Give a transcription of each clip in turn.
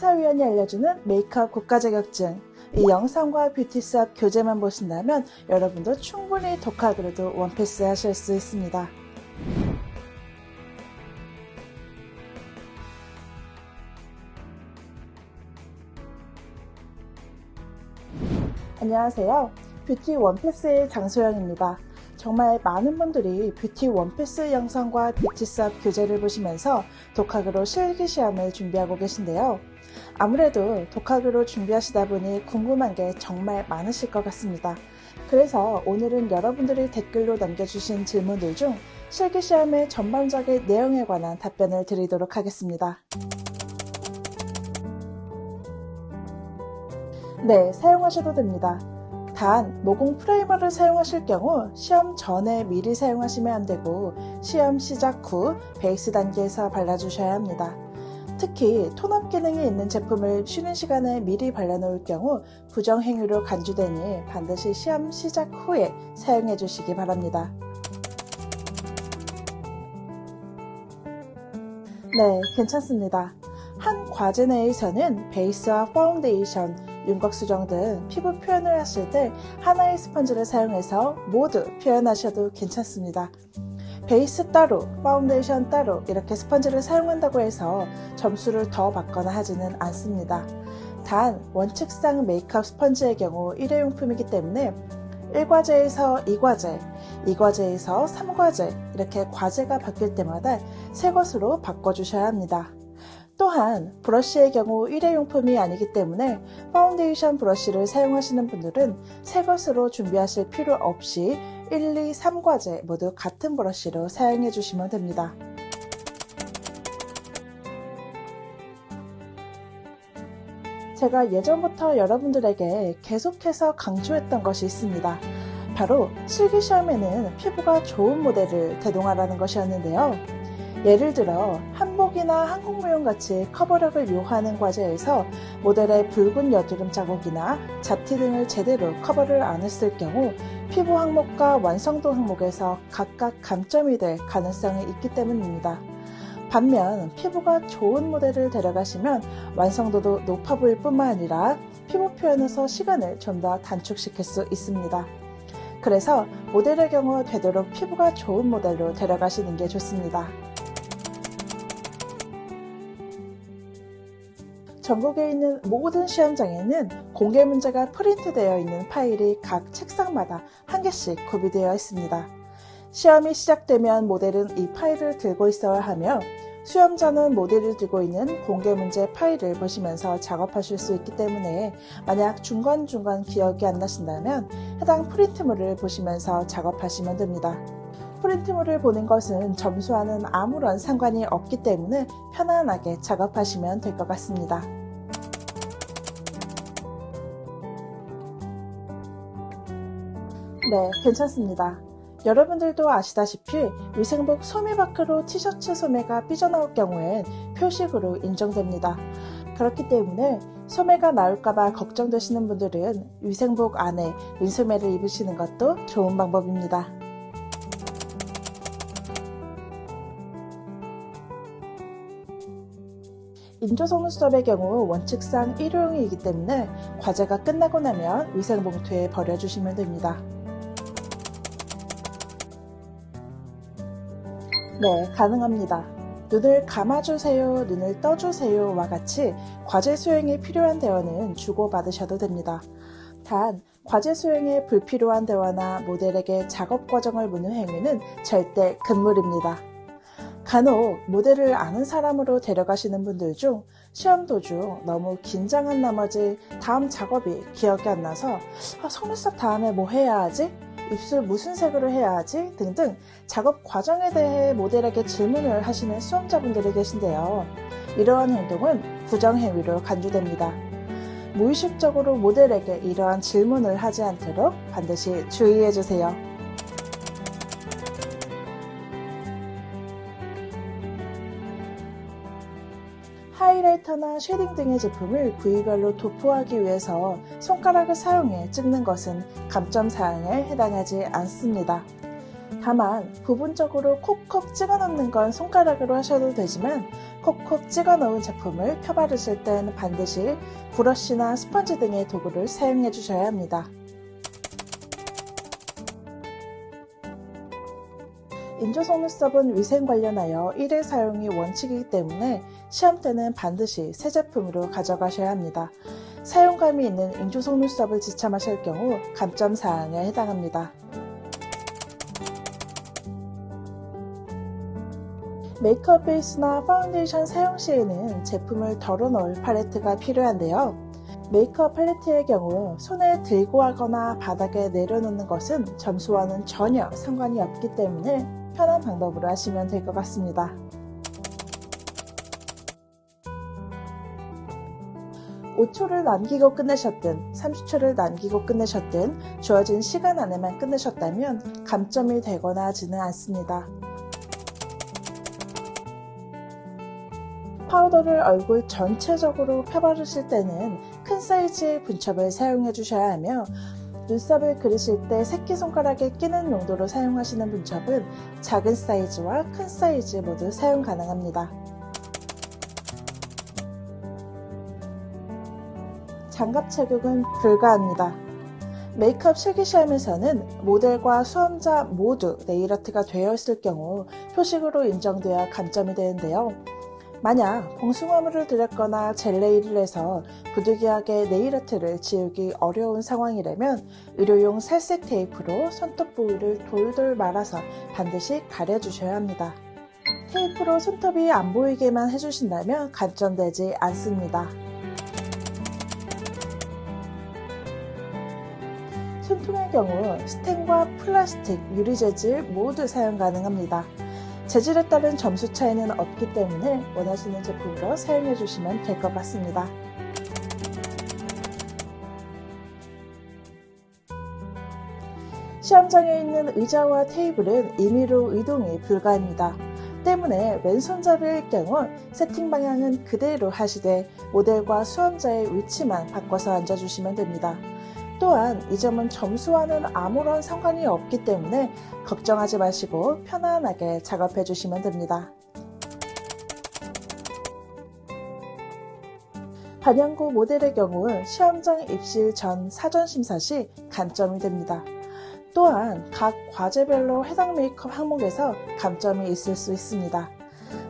심사위원이 알려주는 메이크업 국가 자격증. 이 영상과 뷰티 수업 교재만 보신다면 여러분도 충분히 독학으로도 원패스 하실 수 있습니다. 안녕하세요. 뷰티 원패스의 장소영입니다. 정말 많은 분들이 뷰티 원패스 영상과 뷰티 수업 교재를 보시면서 독학으로 실기시험을 준비하고 계신데요. 아무래도 독학으로 준비하시다 보니 궁금한 게 정말 많으실 것 같습니다. 그래서 오늘은 여러분들이 댓글로 남겨주신 질문들 중 실기시험의 전반적인 내용에 관한 답변을 드리도록 하겠습니다. 네, 사용하셔도 됩니다. 단, 모공 프라이머를 사용하실 경우 시험 전에 미리 사용하시면 안되고 시험 시작 후 베이스 단계에서 발라주셔야 합니다. 특히 톤업 기능이 있는 제품을 쉬는 시간에 미리 발라놓을 경우 부정행위로 간주되니 반드시 시험 시작 후에 사용해 주시기 바랍니다. 네, 괜찮습니다. 한 과제 내에서는 베이스와 파운데이션, 윤곽 수정 등 피부 표현을 하실 때 하나의 스펀지를 사용해서 모두 표현하셔도 괜찮습니다. 베이스 따로, 파운데이션 따로 이렇게 스펀지를 사용한다고 해서 점수를 더 받거나 하지는 않습니다. 단 원칙상 메이크업 스펀지의 경우 일회용품이기 때문에 1과제에서 2과제, 2과제에서 3과제 이렇게 과제가 바뀔 때마다 새 것으로 바꿔주셔야 합니다. 또한 브러쉬의 경우 일회용품이 아니기 때문에 파운데이션 브러쉬를 사용하시는 분들은 새 것으로 준비하실 필요 없이 1, 2, 3과제 모두 같은 브러쉬로 사용해 주시면 됩니다. 제가 예전부터 여러분들에게 계속해서 강조했던 것이 있습니다. 바로 실기시험에는 피부가 좋은 모델을 대동하라는 것이었는데요. 예를 들어 한복이나 한국무용같이 커버력을 요하는 과제에서 모델의 붉은 여드름 자국이나 잡티 등을 제대로 커버를 안 했을 경우 피부 항목과 완성도 항목에서 각각 감점이 될 가능성이 있기 때문입니다. 반면 피부가 좋은 모델을 데려가시면 완성도도 높아 보일 뿐만 아니라 피부 표현에서 시간을 좀 더 단축시킬 수 있습니다. 그래서 모델의 경우 되도록 피부가 좋은 모델로 데려가시는 게 좋습니다. 전국에 있는 모든 시험장에는 공개 문제가 프린트되어 있는 파일이 각 책상마다 한 개씩 구비되어 있습니다. 시험이 시작되면 모델은 이 파일을 들고 있어야 하며 수험자는 모델을 들고 있는 공개 문제 파일을 보시면서 작업하실 수 있기 때문에 만약 중간중간 기억이 안 나신다면 해당 프린트물을 보시면서 작업하시면 됩니다. 프린트물을 보는 것은 점수와는 아무런 상관이 없기 때문에 편안하게 작업하시면 될 것 같습니다. 네, 괜찮습니다. 여러분들도 아시다시피 위생복 소매 밖으로 티셔츠 소매가 삐져나올 경우엔 표식으로 인정됩니다. 그렇기 때문에 소매가 나올까봐 걱정되시는 분들은 위생복 안에 민소매를 입으시는 것도 좋은 방법입니다. 인조속눈썹의 경우 원칙상 일회용이기 때문에 과제가 끝나고 나면 위생봉투에 버려주시면 됩니다. 네, 가능합니다. 눈을 감아주세요, 눈을 떠주세요와 같이 과제 수행에 필요한 대화는 주고받으셔도 됩니다. 단, 과제 수행에 불필요한 대화나 모델에게 작업 과정을 묻는 행위는 절대 금물입니다. 간혹 모델을 아는 사람으로 데려가시는 분들 중 시험 도중 너무 긴장한 나머지 다음 작업이 기억이 안 나서 속눈썹 다음에 뭐 해야 하지? 입술 무슨 색으로 해야 하지? 등등 작업 과정에 대해 모델에게 질문을 하시는 수험자분들이 계신데요. 이러한 행동은 부정행위로 간주됩니다. 무의식적으로 모델에게 이러한 질문을 하지 않도록 반드시 주의해주세요. 하이라이터나 쉐딩 등의 제품을 부위별로 도포하기 위해서 손가락을 사용해 찍는 것은 감점 사항에 해당하지 않습니다. 다만 부분적으로 콕콕 찍어 넣는 건 손가락으로 하셔도 되지만 콕콕 찍어 넣은 제품을 펴바르실 땐 반드시 브러쉬나 스펀지 등의 도구를 사용해 주셔야 합니다. 인조 속눈썹은 위생 관련하여 1회 사용이 원칙이기 때문에 시험 때는 반드시 새 제품으로 가져가셔야 합니다. 사용감이 있는 인조 속눈썹을 지참하실 경우 감점 사항에 해당합니다. 메이크업 베이스나 파운데이션 사용 시에는 제품을 덜어 넣을 팔레트가 필요한데요. 메이크업 팔레트의 경우 손에 들고 하거나 바닥에 내려놓는 것은 점수와는 전혀 상관이 없기 때문에 편한 방법으로 하시면 될 것 같습니다. (5초를) 남기고 끝내셨든 30초를 남기고 끝내셨든 주어진 시간 안에만 끝내셨다면 감점이 되거나 하지는 않습니다. 파우더를 얼굴 전체적으로 펴바르실 때는 큰 사이즈의 분첩을 사용해 주셔야 하며 눈썹을 그리실 때 새끼손가락에 끼는 용도로 사용하시는 분첩은 작은 사이즈와 큰 사이즈 모두 사용 가능합니다. 장갑 착용은 불가합니다. 메이크업 실기시험에서는 모델과 수험자 모두 네일아트가 되어 있을 경우 표식으로 인정되어 감점이 되는데요. 만약 봉숭아물을 들였거나 젤네일을 해서 부득이하게 네일아트를 지우기 어려운 상황이라면 의료용 살색 테이프로 손톱 부위를 돌돌 말아서 반드시 가려주셔야 합니다. 테이프로 손톱이 안 보이게만 해주신다면 감점되지 않습니다. 손통의 경우 스텐과 플라스틱, 유리재질 모두 사용 가능합니다. 재질에 따른 점수 차이는 없기 때문에 원하시는 제품으로 사용해 주시면 될 것 같습니다. 시험장에 있는 의자와 테이블은 임의로 이동이 불가합니다. 때문에 왼손잡이일 경우 세팅 방향은 그대로 하시되 모델과 수험자의 위치만 바꿔서 앉아주시면 됩니다. 또한 이 점은 점수와는 아무런 상관이 없기 때문에 걱정하지 마시고 편안하게 작업해 주시면 됩니다. 반영구 모델의 경우 시험장 입실 전 사전심사 시 감점이 됩니다. 또한 각 과제별로 해당 메이크업 항목에서 감점이 있을 수 있습니다.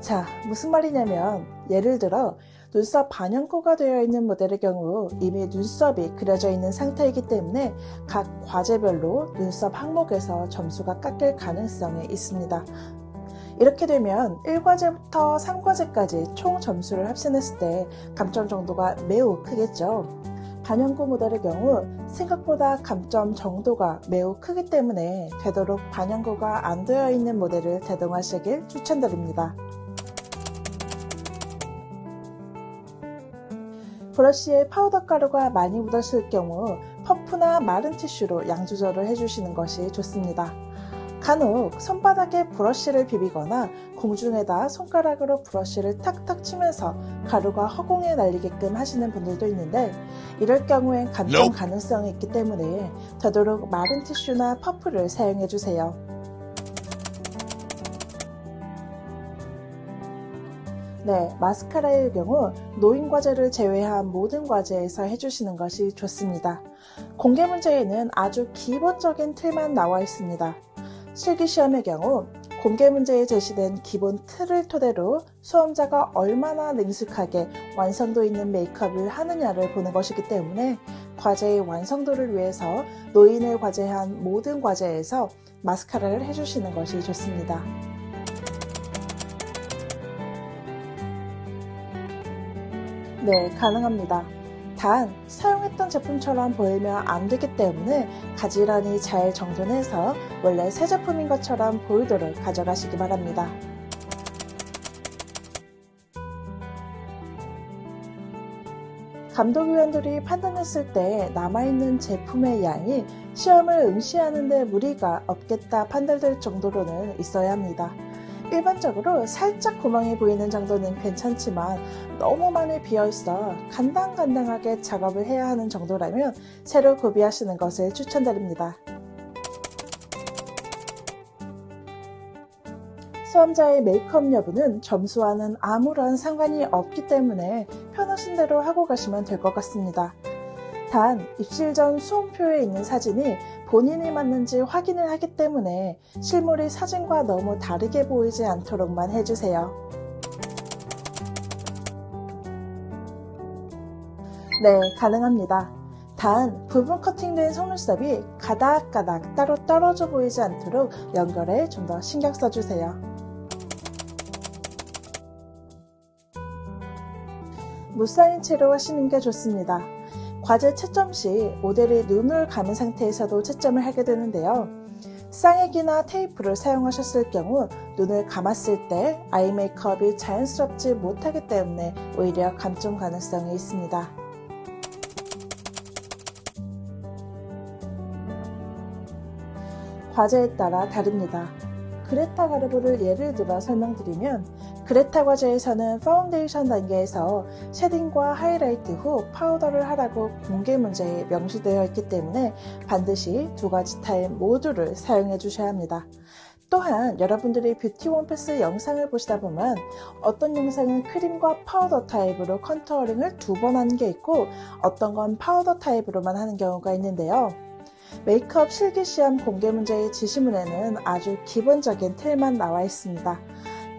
자, 무슨 말이냐면 예를 들어 눈썹 반영구가 되어 있는 모델의 경우 이미 눈썹이 그려져 있는 상태이기 때문에 각 과제별로 눈썹 항목에서 점수가 깎일 가능성이 있습니다. 이렇게 되면 1과제부터 3과제까지 총 점수를 합산했을 때 감점 정도가 매우 크겠죠. 반영구 모델의 경우 생각보다 감점 정도가 매우 크기 때문에 되도록 반영구가 안 되어 있는 모델을 대동하시길 추천드립니다. 브러쉬에 파우더 가루가 많이 묻었을 경우 퍼프나 마른 티슈로 양 조절을 해주시는 것이 좋습니다. 간혹 손바닥에 브러쉬를 비비거나 공중에다 손가락으로 브러쉬를 탁탁 치면서 가루가 허공에 날리게끔 하시는 분들도 있는데 이럴 경우엔 감점 가능성이 있기 때문에 되도록 마른 티슈나 퍼프를 사용해 주세요. 네, 마스카라의 경우 노인 과제를 제외한 모든 과제에서 해주시는 것이 좋습니다. 공개 문제에는 아주 기본적인 틀만 나와 있습니다. 실기시험의 경우 공개 문제에 제시된 기본 틀을 토대로 수험자가 얼마나 능숙하게 완성도 있는 메이크업을 하느냐를 보는 것이기 때문에 과제의 완성도를 위해서 노인을 과제한 모든 과제에서 마스카라를 해주시는 것이 좋습니다. 네, 가능합니다. 단, 사용했던 제품처럼 보이면 안 되기 때문에 가지런히 잘 정돈해서 원래 새 제품인 것처럼 보이도록 가져가시기 바랍니다. 감독위원들이 판단했을 때 남아있는 제품의 양이 시험을 응시하는 데 무리가 없겠다 판단될 정도로는 있어야 합니다. 일반적으로 살짝 구멍이 보이는 정도는 괜찮지만 너무 많이 비어있어 간당간당하게 작업을 해야 하는 정도라면 새로 구비하시는 것을 추천드립니다. 수험자의 메이크업 여부는 점수와는 아무런 상관이 없기 때문에 편하신 대로 하고 가시면 될 것 같습니다. 단, 입실 전 수험표에 있는 사진이 본인이 맞는지 확인을 하기 때문에 실물이 사진과 너무 다르게 보이지 않도록만 해주세요. 네, 가능합니다. 단, 부분 커팅된 속눈썹이 가닥가닥 따로 떨어져 보이지 않도록 연결에 좀 더 신경 써주세요. 무쌍인 채로 하시는 게 좋습니다. 과제 채점 시 모델이 눈을 감은 상태에서도 채점을 하게 되는데요. 쌍액이나 테이프를 사용하셨을 경우 눈을 감았을 때 아이 메이크업이 자연스럽지 못하기 때문에 오히려 감점 가능성이 있습니다. 과제에 따라 다릅니다. 그레타 가르보를 예를 들어 설명드리면 그레타 과제에서는 파운데이션 단계에서 쉐딩과 하이라이트 후 파우더를 하라고 공개 문제에 명시되어 있기 때문에 반드시 두 가지 타입 모두를 사용해 주셔야 합니다. 또한 여러분들이 뷰티 원패스 영상을 보시다 보면 어떤 영상은 크림과 파우더 타입으로 컨투어링을 2번 하는 게 있고 어떤 건 파우더 타입으로만 하는 경우가 있는데요. 메이크업 실기시험 공개 문제의 지시문에는 아주 기본적인 틀만 나와 있습니다.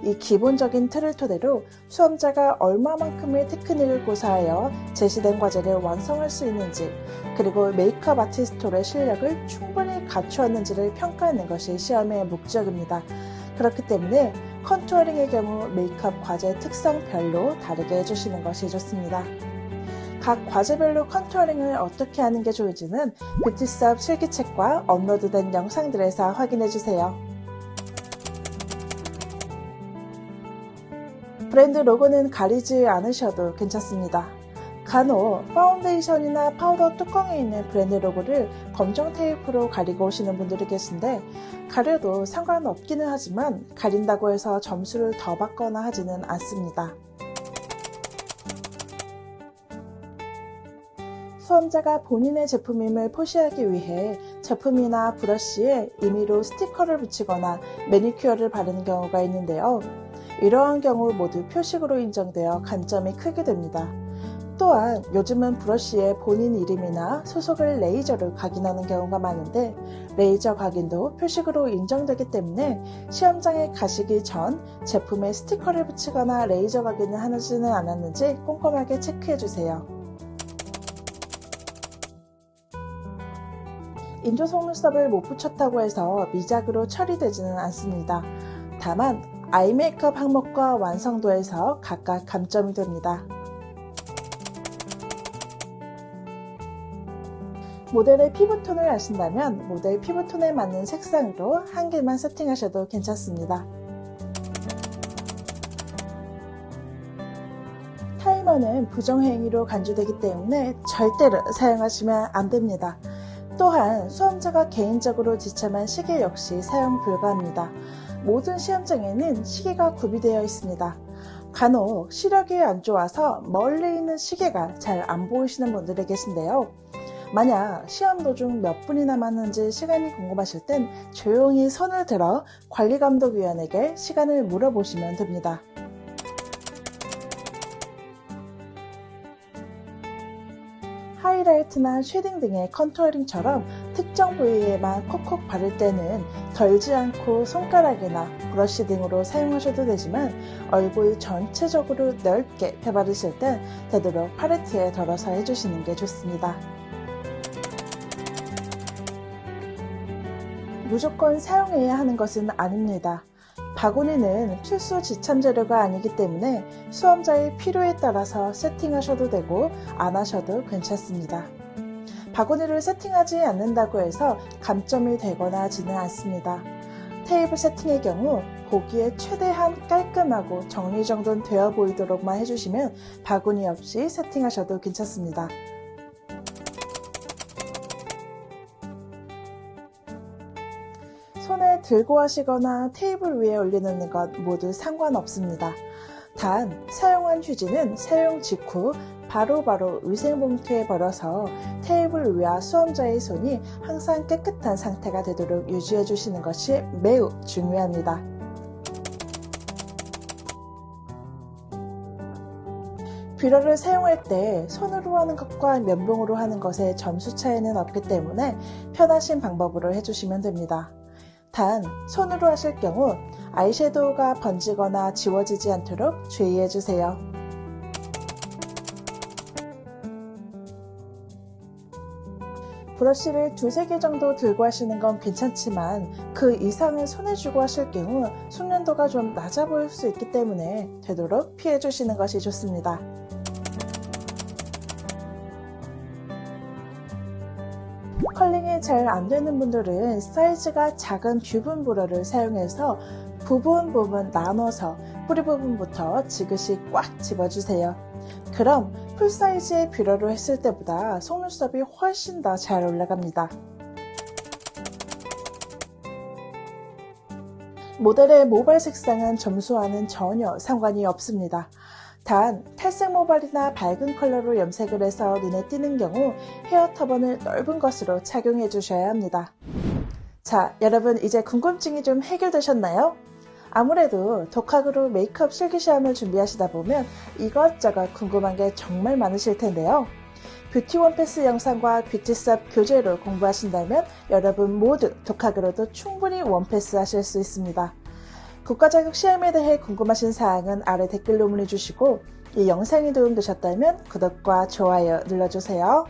이 기본적인 틀을 토대로 수험자가 얼마만큼의 테크닉을 고사하여 제시된 과제를 완성할 수 있는지, 그리고 메이크업 아티스트의 실력을 충분히 갖추었는지를 평가하는 것이 시험의 목적입니다. 그렇기 때문에 컨투어링의 경우 메이크업 과제 특성별로 다르게 해주시는 것이 좋습니다. 각 과제별로 컨투어링을 어떻게 하는 게 좋을지는 뷰티 수업 실기책과 업로드된 영상들에서 확인해주세요. 브랜드 로고는 가리지 않으셔도 괜찮습니다. 간혹 파운데이션이나 파우더 뚜껑에 있는 브랜드 로고를 검정 테이프로 가리고 오시는 분들이 계신데 가려도 상관없기는 하지만 가린다고 해서 점수를 더 받거나 하지는 않습니다. 수험자가 본인의 제품임을 표시하기 위해 제품이나 브러쉬에 임의로 스티커를 붙이거나 매니큐어를 바르는 경우가 있는데요. 이러한 경우 모두 표식으로 인정되어 간점이 크게 됩니다. 또한 요즘은 브러쉬에 본인 이름이나 소속을 레이저로 각인하는 경우가 많은데 레이저 각인도 표식으로 인정되기 때문에 시험장에 가시기 전 제품에 스티커를 붙이거나 레이저 각인을 하지는 않았는지 꼼꼼하게 체크해주세요. 인조 속눈썹을 못 붙였다고 해서 미작으로 처리되지는 않습니다. 다만 아이 메이크업 항목과 완성도에서 각각 감점이 됩니다. 모델의 피부톤을 아신다면 모델 피부톤에 맞는 색상으로 한 개만 세팅하셔도 괜찮습니다. 타이머는 부정행위로 간주되기 때문에 절대로 사용하시면 안 됩니다. 또한 수험자가 개인적으로 지참한 시계 역시 사용 불가합니다. 모든 시험장에는 시계가 구비되어 있습니다. 간혹 시력이 안 좋아서 멀리 있는 시계가 잘 안 보이시는 분들이 계신데요. 만약 시험 도중 몇 분이 남았는지 시간이 궁금하실 땐 조용히 손을 들어 관리감독위원에게 시간을 물어보시면 됩니다. 하이라이트나 쉐딩 등의 컨투어링처럼 특정 부위에만 콕콕 바를 때는 덜지 않고 손가락이나 브러쉬 등으로 사용하셔도 되지만 얼굴 전체적으로 넓게 펴바르실 땐 되도록 팔레트에 덜어서 해주시는 게 좋습니다. 무조건 사용해야 하는 것은 아닙니다. 바구니는 필수 지참 재료가 아니기 때문에 수험자의 필요에 따라서 세팅하셔도 되고 안 하셔도 괜찮습니다. 바구니를 세팅하지 않는다고 해서 감점이 되거나 하지는 않습니다. 테이블 세팅의 경우 보기에 최대한 깔끔하고 정리정돈되어 보이도록만 해주시면 바구니 없이 세팅하셔도 괜찮습니다. 손에 들고 하시거나 테이블 위에 올려놓는 것 모두 상관없습니다. 단 사용한 휴지는 사용 직후 바로바로 위생봉투에 버려서 테이블 위와 수험자의 손이 항상 깨끗한 상태가 되도록 유지해 주시는 것이 매우 중요합니다. 뷰러를 사용할 때 손으로 하는 것과 면봉으로 하는 것의 점수 차이는 없기 때문에 편하신 방법으로 해주시면 됩니다. 단, 손으로 하실 경우 아이섀도우가 번지거나 지워지지 않도록 주의해주세요. 브러쉬를 2-3개 정도 들고 하시는 건 괜찮지만 그 이상을 손에 쥐고 하실 경우 숙련도가 좀 낮아 보일 수 있기 때문에 되도록 피해 주시는 것이 좋습니다. 컬링이 잘 안되는 분들은 사이즈가 작은 뷰분 브러를 사용해서 부분 나눠서 뿌리 부분부터 지그시 꽉 집어주세요. 그럼 풀사이즈의 뷰러로 했을 때보다 속눈썹이 훨씬 더 잘 올라갑니다. 모델의 모발 색상은 점수와는 전혀 상관이 없습니다. 단, 탈색 모발이나 밝은 컬러로 염색을 해서 눈에 띄는 경우 헤어 터번을 넓은 것으로 착용해 주셔야 합니다. 자, 여러분 이제 궁금증이 좀 해결되셨나요? 아무래도 독학으로 메이크업 실기시험을 준비하시다 보면 이것저것 궁금한 게 정말 많으실 텐데요. 뷰티 원패스 영상과 뷰티 수업 교재로 공부하신다면 여러분 모두 독학으로도 충분히 원패스 하실 수 있습니다. 국가자격 시험에 대해 궁금하신 사항은 아래 댓글로 문의 주시고 이 영상이 도움되셨다면 구독과 좋아요 눌러주세요.